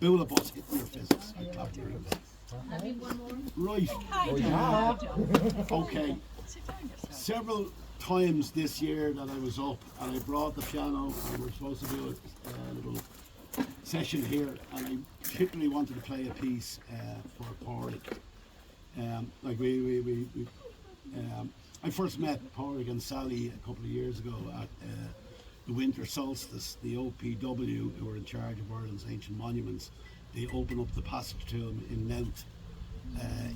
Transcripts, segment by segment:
Bula bus hit me your physics. I clapped your Right. Okay. Several times this year that I was up and I brought the piano and we're supposed to do a little session here, and I particularly wanted to play a piece for Pádraig. I first met Pádraig and Sally a couple of years ago at the winter solstice. The OPW, who were in charge of Ireland's ancient monuments, they opened up the passage to him in Mount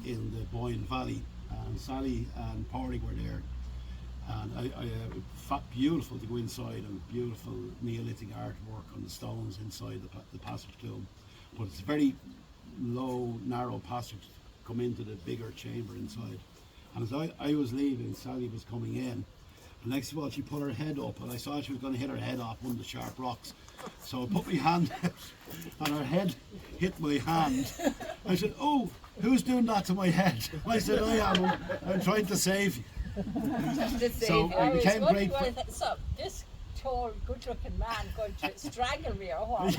in the Boyne Valley, and Sally and Pádraig were there. And beautiful to go inside, and beautiful Neolithic artwork on the stones inside the passage tomb. But it's a very low, narrow passage to come into the bigger chamber inside. And as I was leaving, Sally was coming in. And next of all, she put her head up, and I saw she was going to hit her head off one of the sharp rocks. So I put my hand out, and her head hit my hand. I said, "Oh, who's doing that to my head?" I said, "I am. I'm trying to save you." So I became great. So this tall, good-looking man going to strangle me or what?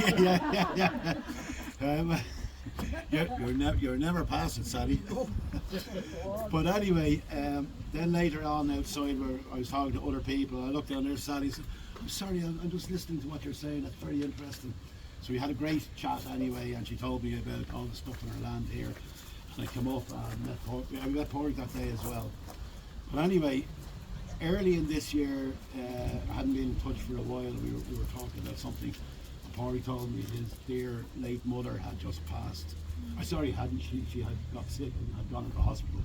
You're never past it, Sally. But anyway, then later on outside, where I was talking to other people, I looked down there. Sally said, "I'm sorry, I'm just listening to what you're saying. That's very interesting." So we had a great chat anyway, and she told me about all the stuff in her land here. And I came up and I met Pádraig that day as well. But anyway, early in this year, I hadn't been in touch for a while. We were talking about something. Pádraig told me his dear late mother had just passed. Hadn't. She had got sick and had gone into hospital.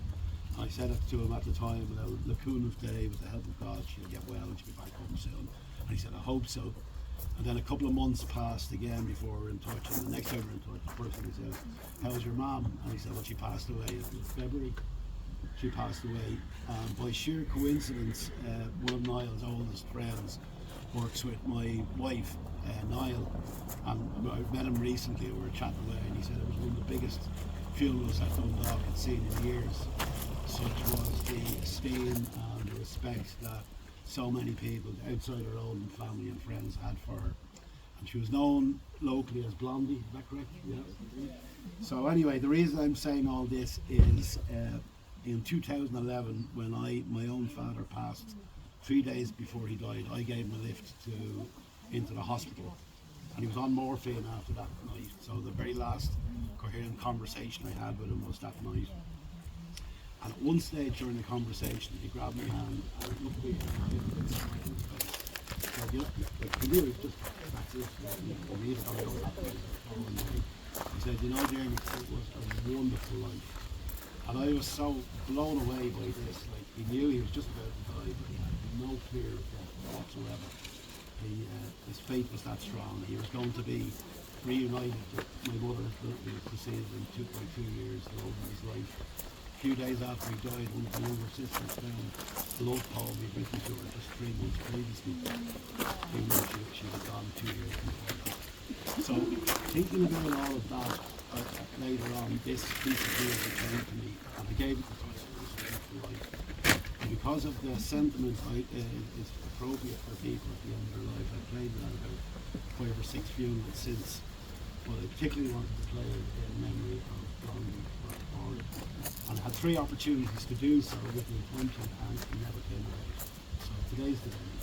And I said it to him at the time, without lacuna of day, with the help of God, she'll get well and she'll be back home soon. And he said, "I hope so." And then a couple of months passed again before we were in touch. And the next time we were in touch, the person said, "How's your mom?" And he said, "Well, she passed away in February." She passed away. By sheer coincidence, one of Niall's oldest friends works with my wife, Niall, and I met him recently. We were chatting away, and he said it was one of the biggest funerals that Dundalk had seen in years. Such was the esteem and the respect that so many people outside her own family and friends had for her. And she was known locally as Blondie, is that correct? Yeah. So anyway, the reason I'm saying all this is in 2011, when my own father passed, 3 days before he died, I gave him a lift into the hospital, and he was on morphine after that night. So the very last coherent conversation I had with him was that night. And at one stage during the conversation, he grabbed my hand and looked at me and I didn't get smile in his face. So, you know, like he knew it was just that's it. He said, "You know, Diarmuid, it was a wonderful life." And I was so blown away by this. Like, he knew he was just about to die, but he had no fear of death whatsoever. His faith was that strong. He was going to be reunited with my mother, who preceded him by 2 years over his life. A few days after he died, one of the younger sisters found a love poem he'd written to her just 3 months previously, even though she was gone 2 years before that. So, thinking about all of that, later on, this piece of music came to me, and I gave it to my life. And because of the sentiment is appropriate for people at the end of their life, I played it at about 5 or 6 funerals since. But I particularly wanted to play it in memory of Blondie or Pádraig. And I had 3 opportunities to do so with the intention, and it never came out. So today's the day.